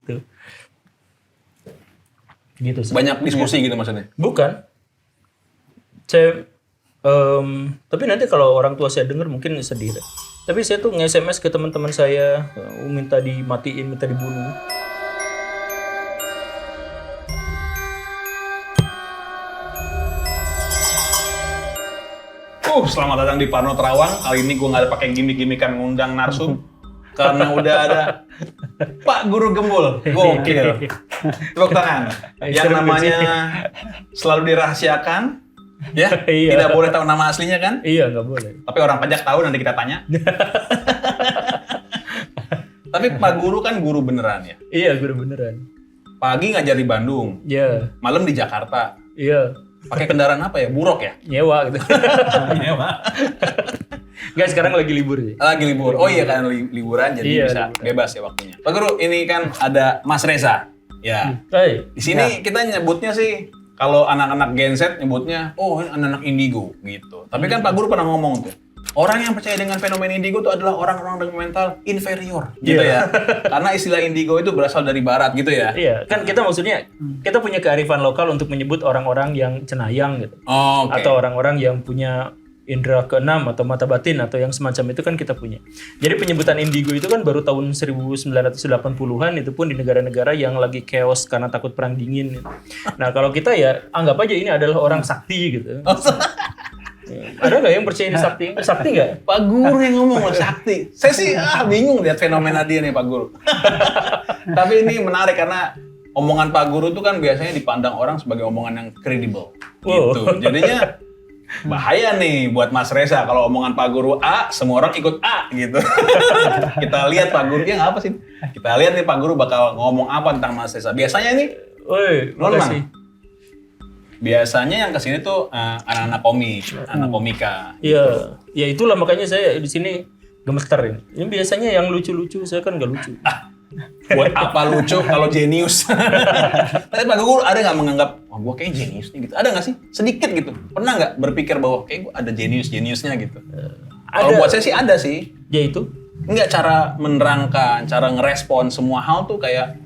gitu. Gitu sih. Banyak diskusi gitu maksudnya. Bukan. Saya tapi nanti kalau orang tua saya dengar mungkin sedih deh. Tapi saya tuh nge-SMS ke teman-teman saya minta dimatiin, minta dibunuh. Selamat datang di Parno Terawang. Kali ini gue nggak ada pakai gimmick-gimmickan ngundang narsum karena udah ada Pak Guru Gembul. Gokil. Tepuk tangan. Yang namanya selalu dirahasiakan. Ya, Iya. tidak boleh tahu nama aslinya kan? Iya, nggak boleh. Tapi orang pajak tahu, nanti kita tanya. Tapi Pak Guru kan guru beneran ya? Iya, guru beneran. Pagi ngajar di Bandung, Iya, malam di Jakarta. iya. Pakai kendaraan apa ya? Buruk ya? Nyewa gitu. Nyewa. Nggak, sekarang lagi libur sih. Lagi libur. Oh iya kan liburan jadi Iya, bisa liburan. bebas ya waktunya. Pak Guru, ini kan ada Mas Reza. Ya. Hai. Di sini kita nyebutnya sih kalau anak-anak Gen Z nyebutnya ini anak-anak indigo gitu. Tapi kan Pak Guru pernah ngomong tuh, orang yang percaya dengan fenomena indigo itu adalah orang-orang dengan mental inferior gitu ya. Karena istilah indigo itu berasal dari barat gitu ya. Iya, kan kita maksudnya kita punya kearifan lokal untuk menyebut orang-orang yang cenayang gitu. Oh, oke. Atau orang-orang yang punya indera keenam atau mata batin atau yang semacam itu kan kita punya. Jadi penyebutan indigo itu kan baru tahun 1980-an, itu pun di negara-negara yang lagi chaos karena takut perang dingin gitu. Nah, kalau kita ya anggap aja ini adalah orang sakti gitu. Ada nggak yang percaya ini sakti? Sakti nggak? Pak Guru yang ngomong sakti. Saya sih bingung lihat fenomena dia nih Pak Guru. Tapi ini menarik karena omongan Pak Guru itu kan biasanya dipandang orang sebagai omongan yang kredibel. Wow. Gitu. Jadinya bahaya nih buat Mas Reza kalau omongan Pak Guru A, semua orang ikut A gitu. Kita lihat Pak Guru apa sih? Kita lihat nih Pak Guru bakal ngomong apa tentang Mas Reza. Biasanya nih, Woi, Norman. makasih. Biasanya yang kesini tuh anak-anak komik, anak komika. Iya, ya itulah makanya saya di sini gemeter ini. Ini biasanya yang lucu-lucu, saya kan nggak lucu. Buat apa lucu kalau jenius? Tapi Pak Guru ada nggak menganggap, gue kayak jenius nih gitu? Ada nggak sih? Sedikit gitu. Pernah nggak berpikir bahwa kayak gue ada jeniusnya gitu? Kalau buat saya sih ada sih. Ya itu. Nggak, cara menerangkan, cara ngerespon semua hal tuh kayak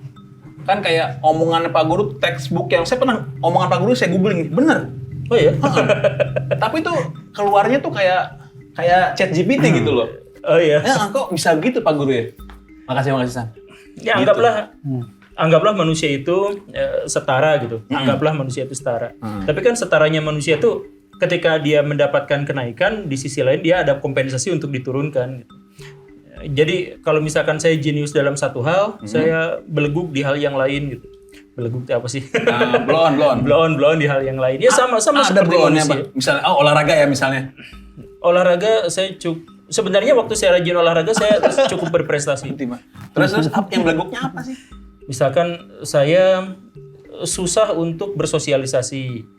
omongan Pak Guru textbook yang saya pernah omongan Pak Guru saya googling, bener. Oh ya. Tapi tuh keluarnya tuh kayak ChatGPT gitu loh. Oh iya. Ya kok bisa gitu Pak Guru ya? Makasih San. Ya anggaplah manusia itu setara gitu. Anggaplah manusia itu setara. Tapi kan setaranya manusia itu ketika dia mendapatkan kenaikan, di sisi lain dia ada kompensasi untuk diturunkan gitu. Jadi kalau misalkan saya jenius dalam satu hal, saya beleguk di hal yang lain gitu. Beleguk itu apa sih? Blown di hal yang lain. Ya sama seperti blownnya manusia. Misalnya olahraga ya misalnya. Olahraga saya sebenarnya waktu saya rajin olahraga saya cukup berprestasi. Terus yang beleguknya apa sih? Misalkan saya susah untuk bersosialisasi.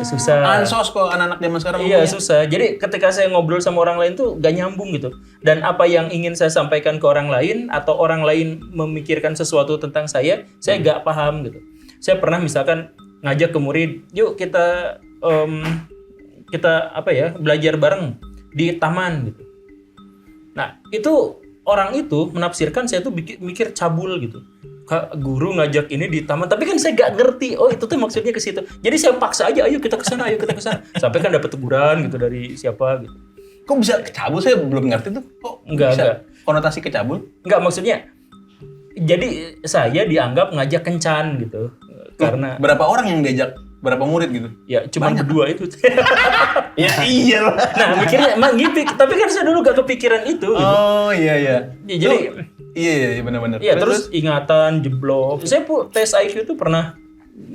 Susah. Ansos kok anak-anak zaman sekarang. Iya, susah. Jadi ketika saya ngobrol sama orang lain tuh gak nyambung gitu. Dan apa yang ingin saya sampaikan ke orang lain atau orang lain memikirkan sesuatu tentang saya gak paham gitu. Saya pernah misalkan ngajak ke murid, yuk kita belajar bareng di taman gitu. Nah, itu orang itu menafsirkan saya tuh mikir cabul gitu. Guru ngajak ini di taman, tapi kan saya gak ngerti. Oh, itu tuh maksudnya ke situ. Jadi saya paksa aja, ayo kita ke sana. Sampai kan dapat teguran gitu dari siapa gitu. Kok bisa kecabul? Saya belum ngerti tuh. Kok Enggak. Konotasi kecabul? Enggak, maksudnya jadi saya dianggap ngajak kencan gitu. Karena berapa orang yang diajak? Berapa murid gitu? Ya cuma berdua itu. Ya iyalah. Nah, mikirnya emang gitu. Tapi kan saya dulu gak kepikiran itu gitu. Oh iya. Ya, jadi iya benar-benar. Iya, terus ingatan jeblok. Saya tes IQ tuh pernah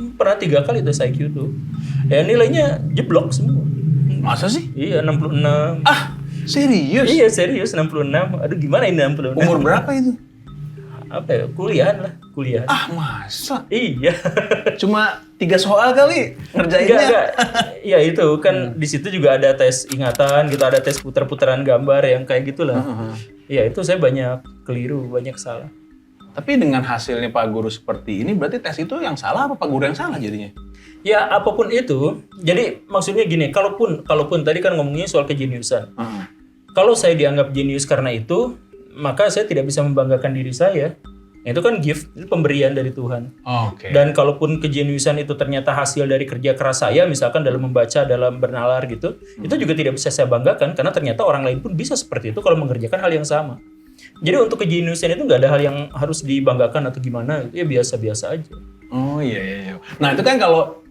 3 kali tes IQ tuh. Ya nilainya jeblok semua. Masa sih? Iya, 66. Serius? Iya, serius 66. Aduh, gimana ini 66? Umur berapa itu? Apa ya? Kuliah. Masa? Iya. Cuma 3 soal kali ngerjainnya. Enggak. Iya, itu kan di situ juga ada tes ingatan gitu, ada tes putar-putaran gambar yang kayak gitulah. Iya, itu saya banyak keliru, banyak salah. Tapi dengan hasilnya Pak Guru seperti ini, berarti tes itu yang salah apa Pak Guru yang salah jadinya? Ya, apapun itu. Jadi maksudnya gini, kalaupun tadi kan ngomongnya soal kejeniusan. Kalau saya dianggap jenius karena itu, maka saya tidak bisa membanggakan diri saya. Itu kan gift, itu pemberian dari Tuhan. Oke. Dan kalaupun kejeniusan itu ternyata hasil dari kerja keras saya, misalkan dalam membaca, dalam bernalar gitu, itu juga tidak bisa saya banggakan karena ternyata orang lain pun bisa seperti itu kalau mengerjakan hal yang sama. Jadi untuk kejeniusan itu nggak ada hal yang harus dibanggakan atau gimana, ya biasa-biasa aja. Oh iya. Nah itu kan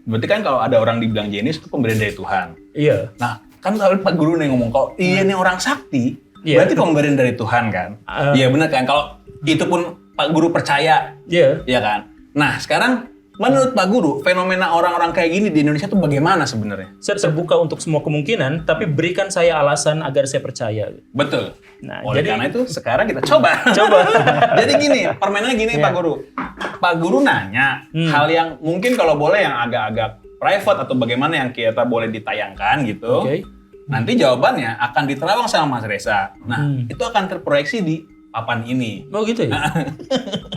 berarti kan kalau ada orang dibilang jenius itu pemberian dari Tuhan. Iya. Nah kan kalau Pak Guru nih ngomong kalau ini orang sakti, Iya. berarti pemberian dari Tuhan kan? Iya benar kan? Kalau itu pun Pak Guru percaya, Iya. ya kan? Nah sekarang menurut Pak Guru fenomena orang-orang kayak gini di Indonesia tuh bagaimana sebenarnya? Saya terbuka untuk semua kemungkinan, tapi berikan saya alasan agar saya percaya. Betul. Nah, Oleh jadi- karena itu sekarang kita coba. Jadi gini, permainannya gini Pak Guru. Pak Guru nanya hal yang mungkin kalau boleh yang agak-agak private atau bagaimana yang kita boleh ditayangkan gitu. Oke. Nanti jawabannya akan diterawang sama Mas Reza. Nah, itu akan terproyeksi di papan ini. Oh gitu ya?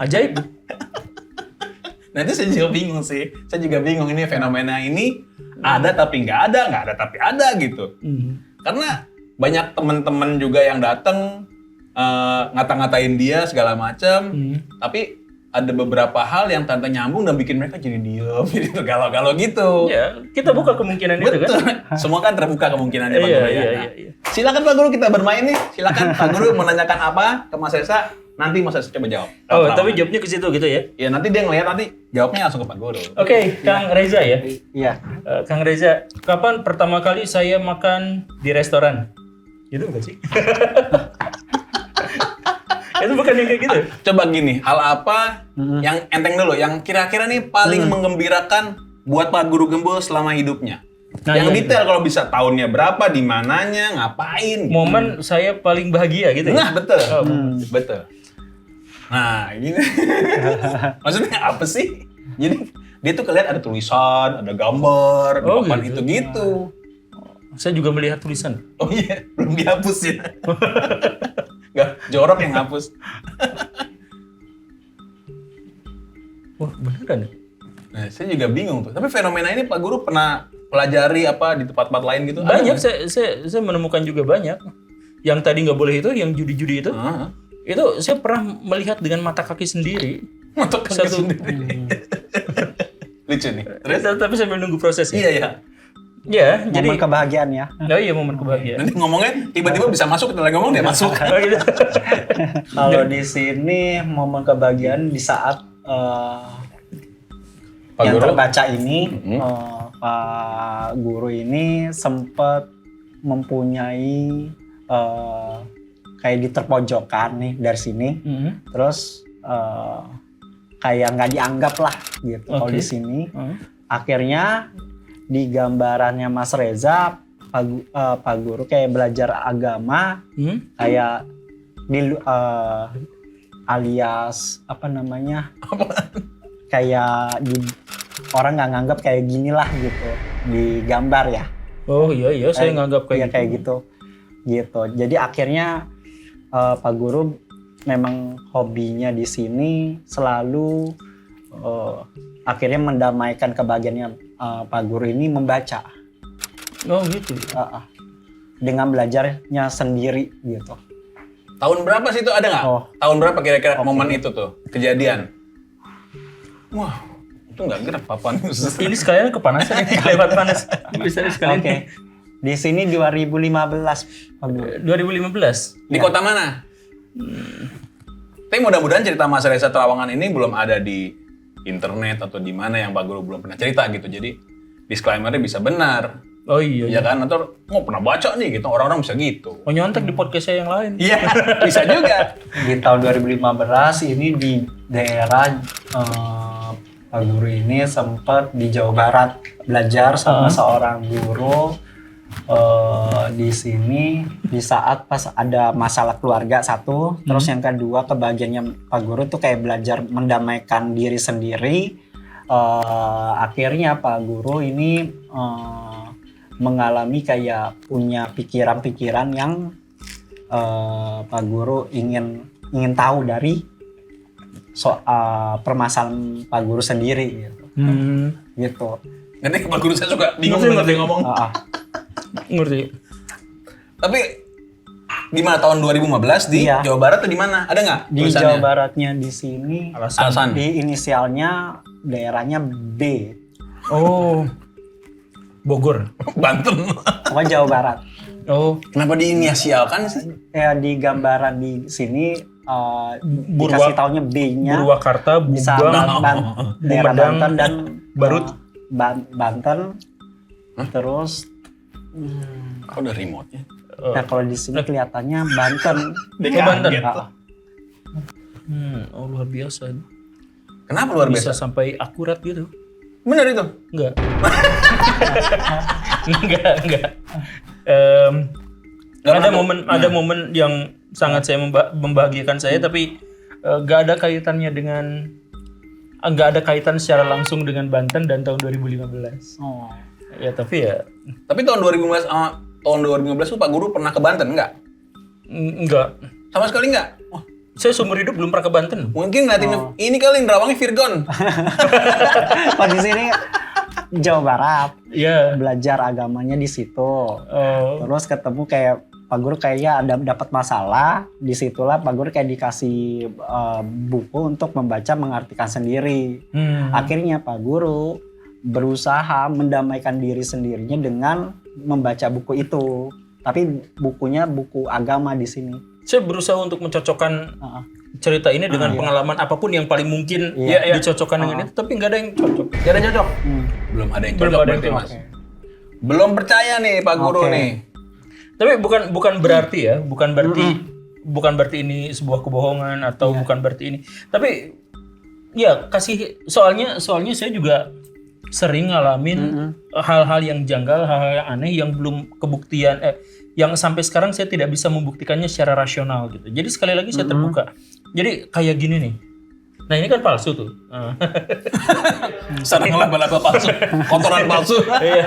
Ajaib. Nah itu saya juga bingung sih. Saya juga bingung ini fenomena ini ada tapi nggak ada tapi ada gitu. Karena banyak teman-teman juga yang datang ngata-ngatain dia segala macam. Tapi ada beberapa hal yang tante nyambung dan bikin mereka jadi diem, jadi galau-galau gitu. Ya, kita buka kemungkinan itu Betul. kan. Semua kan terbuka kemungkinannya Pak Iya, Guru ya. iya, Nah, iya. silakan Pak Guru kita bermain nih. Silakan Pak Guru menanyakan apa ke Mas Reza, nanti Mas Reza coba jawab. Oh, tapi jawabnya ke situ gitu ya? Ya nanti dia ngelihat nanti jawabnya langsung ke Pak Guru. Oke, Kang Reza ya. Iya. Kang Reza, kapan pertama kali saya makan di restoran? Itu enggak sih? Itu bukan yang kayak gitu. Coba gini, hal apa yang enteng dulu, yang kira-kira nih paling menggembirakan buat Pak Guru Gembul selama hidupnya? Nah, yang iya. detail kalau bisa tahunnya berapa, di mananya, ngapain. Gitu. Momen saya paling bahagia gitu ya? Nah betul, Oh, betul. Nah gini, maksudnya apa sih? Jadi dia tuh kelihatan ada tulisan, ada gambar, di Oh, papan gitu. itu gitu. Saya juga melihat tulisan. Oh iya, belum dihapus ya. Nggak, jorok yang hapus. Wah, beneran ya? Nah, saya juga bingung tuh. Tapi fenomena ini Pak Guru pernah pelajari apa di tempat-tempat lain gitu? Banyak, saya menemukan juga banyak. Yang tadi nggak boleh itu, yang judi-judi itu. Heeh. Itu saya pernah melihat dengan mata kaki sendiri. Untuk kaki Satu- sendiri. Lucu nih. Terus? Tapi sambil nunggu prosesnya. Iya, iya. Ya, jadi Momen kebahagiaan ya. oh iya momen kebahagiaan. Nanti ngomongnya tiba-tiba bisa masuk, kita lagi ngomong dia masuk. Oh, gitu. Kalau di sini momen kebahagiaan di saat Pak yang Guru? terbaca ini Pak Guru ini sempat mempunyai kayak di terpojokan nih dari sini, terus kayak nggak dianggap lah gitu kalau Oke. di sini. Akhirnya di gambarannya Mas Reza, Pak Guru kayak belajar agama, kayak alias apa namanya, kayak orang nggak nganggap kayak gini lah gitu di gambar ya. Oh iya, saya nganggap Iya, kayak kayak gitu. Jadi akhirnya Pak Guru memang hobinya di sini selalu akhirnya mendamaikan kebahagiaannya Pak Guru ini membaca Oh gitu. dengan belajarnya sendiri gitu. Tahun berapa sih itu ada nggak? Oh. Tahun berapa kira-kira momen itu tuh kejadian? Wah, itu nggak gerak papan. Ini sekalian kepanasan ini lewat panas. Bisa sekalian. Oke. Di sini 2015 Pak Guru. 2015. Di kota mana? Tapi mudah-mudahan cerita Mas Reza Trawangan ini belum ada di internet atau di mana yang Pak Guru belum pernah cerita gitu. Jadi disclaimer-nya bisa benar. Oh iya. Ya kan? Atau pernah baca nih gitu. Orang-orang bisa gitu. Oh nyontek di podcast saya yang lain. Iya, bisa juga. Di tahun 2015 ini di daerah Pak Guru ini sempat di Jawa Barat belajar sama seorang guru di sini di saat pas ada masalah keluarga satu, terus yang kedua kebahagiaannya Pak Guru tuh kayak belajar mendamaikan diri sendiri. Akhirnya Pak Guru ini mengalami kayak punya pikiran-pikiran yang Pak Guru ingin tahu dari soal permasalahan Pak Guru sendiri gitu. Gitu. Nanti Pak Guru saya suka bingung Ngerti, dengar dia ngomong. Ngerti. Tapi Di mana tahun 2015 di Iya. Jawa Barat atau di mana? Ada nggak Di tulisannya? Jawa Baratnya di sini, Alasan. di inisialnya daerahnya B. Oh, Bogor. Banten. Pokoknya Jawa Barat. Oh, Kenapa diinisialkan sih? Ya di gambaran di sini Burwa- dikasih taunya B-nya Purwakarta, bisa Bubang, daerah Bumedang, Banten dan Barut. Banten. Terus Kok ada remote-nya? nah kalau di sini kelihatannya Banten. Ke Banten. Ah, Oh luar biasa. Kenapa luar Bisa biasa? sampai akurat gitu. Bener itu. Enggak. Enggak. Nggak Ada pernah- momen yang sangat saya membahagiakan saya, tapi nggak ada kaitannya dengan nggak ada kaitan secara langsung dengan Banten dan tahun 2015. Oh. Ya tapi ya Tapi tahun 2015 tuh Pak Guru pernah ke Banten nggak? enggak. Sama sekali nggak? Wah, Saya seumur hidup belum pernah ke Banten. mungkin ngeliatin ini kali nerawangnya Virgon. Kalau di sini Jawa Barat Iya. belajar agamanya di situ. Oh. Terus ketemu kayak Pak Guru kayaknya ada dapat masalah, disitulah Pak Guru kayak dikasih buku untuk membaca mengartikan sendiri. Akhirnya Pak Guru berusaha mendamaikan diri sendirinya dengan membaca buku itu. Tapi bukunya buku agama di sini. Saya berusaha untuk mencocokkan Heeh. cerita ini dengan pengalaman apapun yang paling mungkin Iya, iya. dicocokkan dengan itu, tapi nggak ada yang cocok. Gak ada yang cocok? Hmm. Belum ada yang Belum cocok ada yang berarti, cocok. Mas. Belum percaya nih Pak Guru Oke. nih. Tapi bukan berarti ya, bukan berarti ini sebuah kebohongan atau bukan berarti ini. Tapi ya soalnya saya juga sering ngalamin hal-hal yang janggal, hal-hal yang aneh yang belum kebuktian yang sampai sekarang saya tidak bisa membuktikannya secara rasional gitu. Jadi sekali lagi saya terbuka. Jadi kayak gini nih. Nah, ini kan palsu tuh. Sarang laba-laba palsu, kotoran palsu. Iya.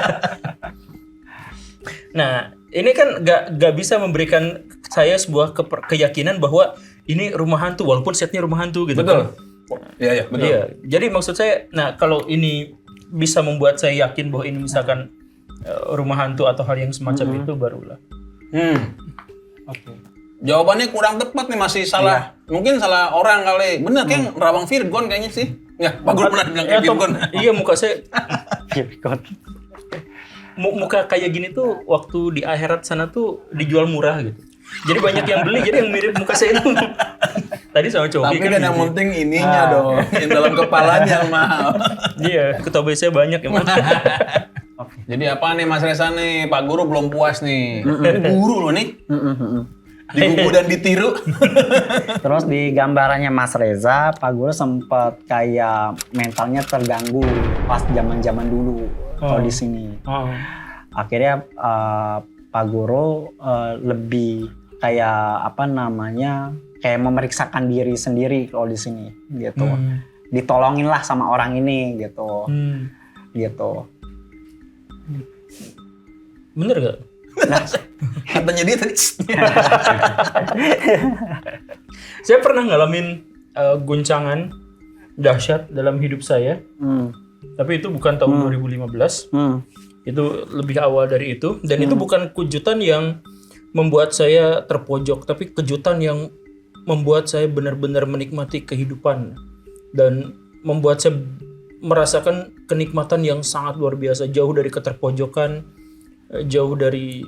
Nah, ini kan gak bisa memberikan saya sebuah keyakinan bahwa ini rumah hantu walaupun setnya rumah hantu gitu. Betul. kan. Iya, betul. Iya. Jadi maksud saya, nah kalau ini bisa membuat saya yakin bahwa ini misalkan rumah hantu atau hal yang semacam itu barulah. Oke. Jawabannya kurang tepat nih, masih salah. Mungkin salah orang kali. Bener kayak Rawang Virgon kayaknya sih. Ya, Pak Guru pernah bilang kayak Virgon. Iya, muka saya Virgon. muka kayak gini tuh waktu di akhirat sana tuh dijual murah gitu. Jadi banyak yang beli, jadi yang mirip muka saya itu. Tadi sama Coki Tapi kan yang gitu. penting ininya dong, yang dalam kepalanya yang mahal. Iya, ketua saya banyak ya Mas. Jadi apa nih Mas Reza nih, Pak Guru belum puas nih. Guru loh nih, digugu dan ditiru. Terus di gambarannya Mas Reza, Pak Guru sempat kayak mentalnya terganggu pas zaman-zaman dulu kalau di sini. Oh. Akhirnya Pak Guru lebih kayak apa namanya, kayak memeriksakan diri sendiri kalau di sini gitu. Ditolongin lah sama orang ini gitu. Gitu. Bener gak? Katanya dia tadi. Saya pernah ngalamin guncangan dahsyat dalam hidup saya. Tapi itu bukan tahun 2015. Itu lebih awal dari itu. Dan itu bukan kejutan yang membuat saya terpojok. Tapi kejutan yang membuat saya benar-benar menikmati kehidupan. Dan membuat saya merasakan kenikmatan yang sangat luar biasa. Jauh dari keterpojokan. Jauh dari...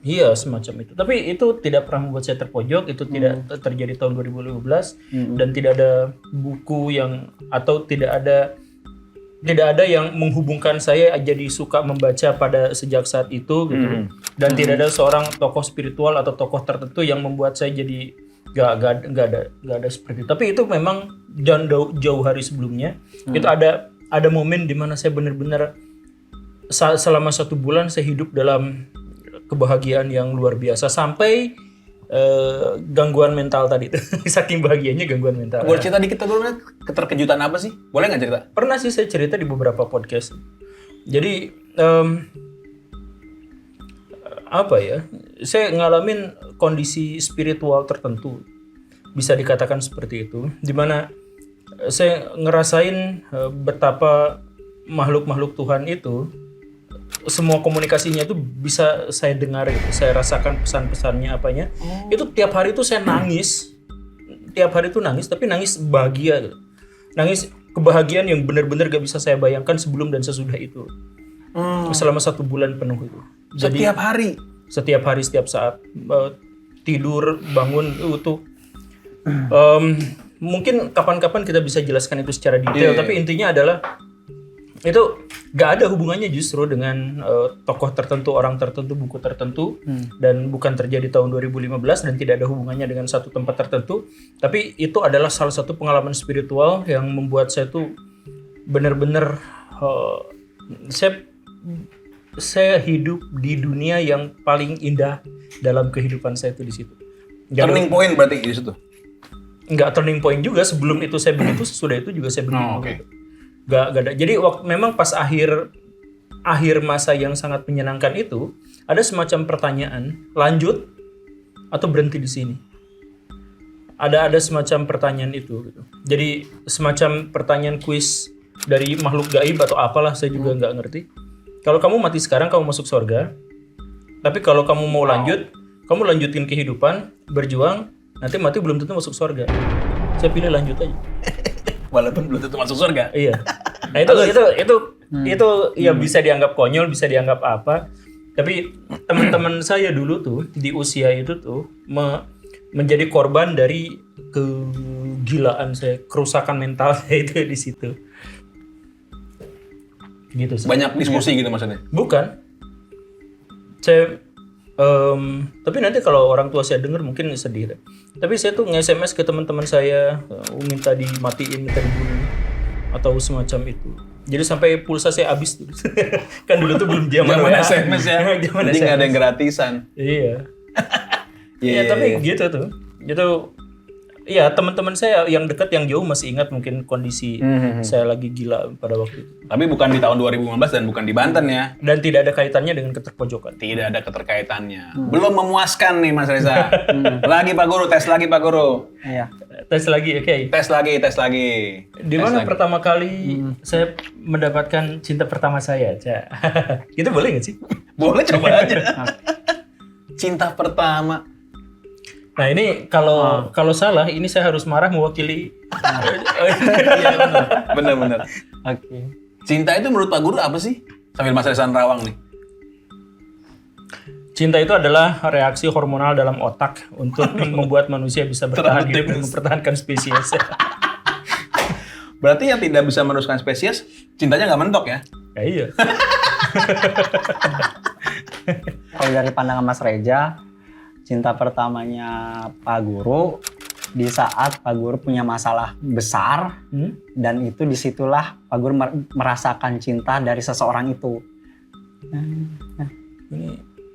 Iya, semacam itu. Tapi itu tidak pernah membuat saya terpojok. Itu tidak terjadi tahun 2015. Dan tidak ada buku yang... Atau tidak ada yang menghubungkan saya jadi suka membaca pada sejak saat itu gitu. Dan tidak ada seorang tokoh spiritual atau tokoh tertentu yang membuat saya jadi gak ada seperti itu. Tapi itu memang jauh hari sebelumnya. Itu ada momen di mana saya benar-benar selama 1 bulan saya hidup dalam kebahagiaan yang luar biasa sampai gangguan mental tadi itu. Saking bahagianya gangguan mental. Boleh cerita dikit Guru, keterkejutan apa sih? Boleh nggak cerita? Pernah sih saya cerita di beberapa podcast. Jadi apa ya? Saya ngalamin kondisi spiritual tertentu, bisa dikatakan seperti itu, di mana saya ngerasain betapa makhluk-makhluk Tuhan itu semua komunikasinya itu bisa saya dengar gitu. Saya rasakan pesan-pesannya apanya. Itu tiap hari itu saya nangis. Tiap hari itu nangis, tapi nangis bahagia gitu. Nangis kebahagiaan yang benar-benar gak bisa saya bayangkan sebelum dan sesudah itu. Selama 1 bulan penuh itu. Jadi Setiap hari. setiap hari, setiap saat, tidur, bangun itu. Mungkin kapan-kapan kita bisa jelaskan itu secara detail, tapi intinya adalah itu gak ada hubungannya justru dengan tokoh tertentu, orang tertentu, buku tertentu, dan bukan terjadi tahun 2015 dan tidak ada hubungannya dengan satu tempat tertentu, tapi itu adalah salah satu pengalaman spiritual yang membuat saya tuh benar-benar saya hidup di dunia yang paling indah dalam kehidupan saya itu di situ. Turning point berarti di situ. Enggak turning point juga, sebelum itu saya begitu, sesudah itu juga saya begitu. Oke. Gak ada. Jadi memang pas akhir masa yang sangat menyenangkan itu ada semacam pertanyaan, lanjut atau berhenti di sini. Ada semacam pertanyaan itu gitu. Jadi semacam pertanyaan kuis dari makhluk gaib atau apalah, saya juga nggak ngerti. Kalau kamu mati sekarang kamu masuk surga. Tapi kalau kamu mau lanjut, kamu lanjutin kehidupan, berjuang, nanti mati belum tentu masuk surga. Saya pilih lanjut aja. Walaupun belum tentu masuk surga. Iya. Nah itu ya bisa dianggap konyol, bisa dianggap apa. Tapi teman-teman saya dulu tuh di usia itu tuh menjadi korban dari kegilaan saya, kerusakan mental saya itu di situ. Gitu sih. Banyak diskusi gitu maksudnya. Bukan. Tapi nanti kalau orang tua saya dengar mungkin sedih. Tapi saya tuh nge-SMS ke teman-teman saya, minta dimatiin, minta dibunuh atau semacam itu. Jadi sampai pulsa saya habis tuh. Kan dulu tuh belum zaman SMS ya. Jadi nggak ada yang gratisan. Iya. Iya, tapi gitu tuh. Gitu. Iya, teman-teman saya yang dekat, yang jauh masih ingat mungkin kondisi saya lagi gila pada waktu itu. Tapi bukan di tahun 2015 dan bukan di Banten ya. Dan tidak ada kaitannya dengan keterpojokan. Tidak ada keterkaitannya. Belum memuaskan nih Mas Reza. Lagi Pak Guru, tes lagi Pak Guru. Iya. Tes lagi, oke. Tes lagi. Di mana pertama kali saya mendapatkan cinta pertama saya, Cak? Itu boleh nggak sih? Boleh, coba aja. Cinta pertama. Nah ini kalau salah, ini saya harus marah mewakili. Iya, Bener. Oke. Cinta itu menurut Pak Guru apa sih? Sambil Mas Reza Rawang nih. Cinta itu adalah reaksi hormonal dalam otak untuk membuat manusia bisa bertahan hidup dan mempertahankan spesies. Berarti yang tidak bisa meneruskan spesies, cintanya nggak mentok ya? Ya iya. Kalau dari pandangan Mas Reza, cinta pertamanya Pak Guru di saat Pak Guru punya masalah besar, dan itu disitulah Pak Guru merasakan cinta dari seseorang itu.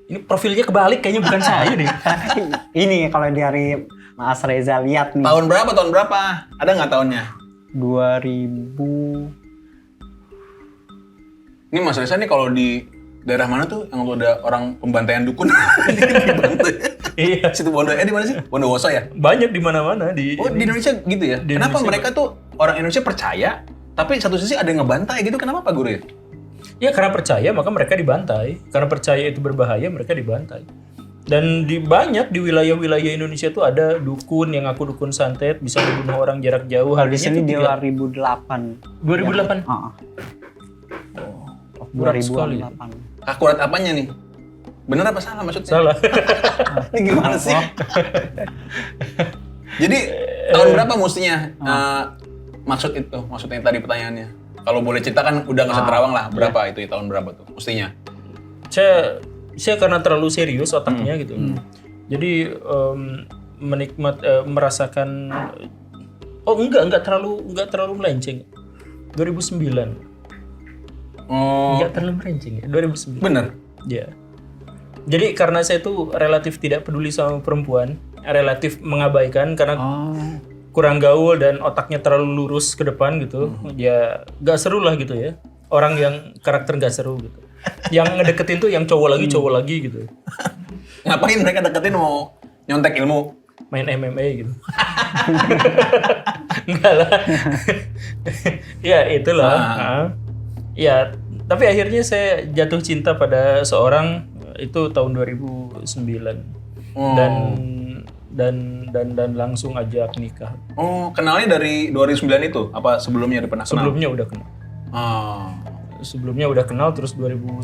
Ini profilnya kebalik, kayaknya bukan saya deh. Ini kalau dari Mas Reza lihat nih. Tahun berapa? Ada nggak tahunnya? 2000. Ini Mas Reza nih kalau di daerah mana tuh yang ada orang pembantaian dukun? Iya. Situ di mana sih? Bondowoso ya? Banyak di mana-mana di Indonesia gitu ya? Di Kenapa Indonesia mereka tuh orang Indonesia percaya, tapi satu sisi ada yang ngebantai gitu? Kenapa Pak Guru ya? Ya karena percaya maka mereka dibantai. Karena percaya itu berbahaya, mereka dibantai. Dan banyak di wilayah-wilayah Indonesia itu ada dukun yang ngaku dukun santet, bisa membunuh orang jarak jauh. Di sini di 2008. 2008? Berat 2008. Akurat apanya nih? Bener apa salah maksudnya? Salah. Ini gimana sih? Jadi tahun berapa mestinya maksudnya tadi pertanyaannya? Kalau boleh cerita kan udah nggak Terawang lah, berapa itu tahun berapa tuh mestinya? Saya karena terlalu serius otaknya gitu. Jadi merasakan enggak terlalu melenceng. 2009. Enggak terlalu melenceng ya, 2009. Bener. Ya. Jadi karena saya tuh relatif tidak peduli sama perempuan, relatif mengabaikan karena kurang gaul dan otaknya terlalu lurus ke depan gitu. Ya gak seru lah gitu ya. Orang yang karakter gak seru gitu. Yang ngedeketin tuh yang cowok lagi gitu. Ngapain mereka deketin, mau nyontek ilmu? Main MMA gitu. Enggak lah. Ya itulah. Ya Tapi akhirnya saya jatuh cinta pada seorang itu tahun 2009 dan langsung ajak nikah. Oh, kenalnya dari 2009 itu? Apa sebelumnya udah pernah kenal? Sebelumnya udah kenal. Sebelumnya udah kenal, terus 2009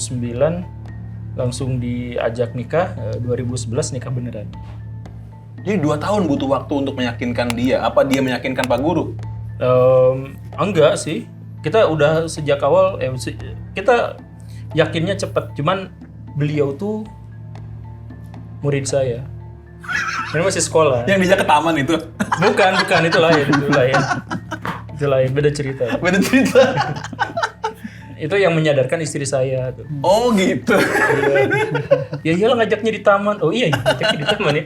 langsung diajak nikah, 2011 nikah beneran. Jadi 2 tahun butuh waktu untuk meyakinkan dia. Apa dia meyakinkan Pak Guru? Enggak sih. Kita udah sejak awal, kita yakinnya cepat. Cuman beliau tuh murid saya. Ini masih sekolah. Yang diajak ke taman itu? Bukan, itu lain. Itu lain, beda cerita. Beda cerita. Itu yang menyadarkan istri saya tuh. Oh gitu. Ya iyalah ngajaknya di taman. Oh iya, ngajaknya di taman ya.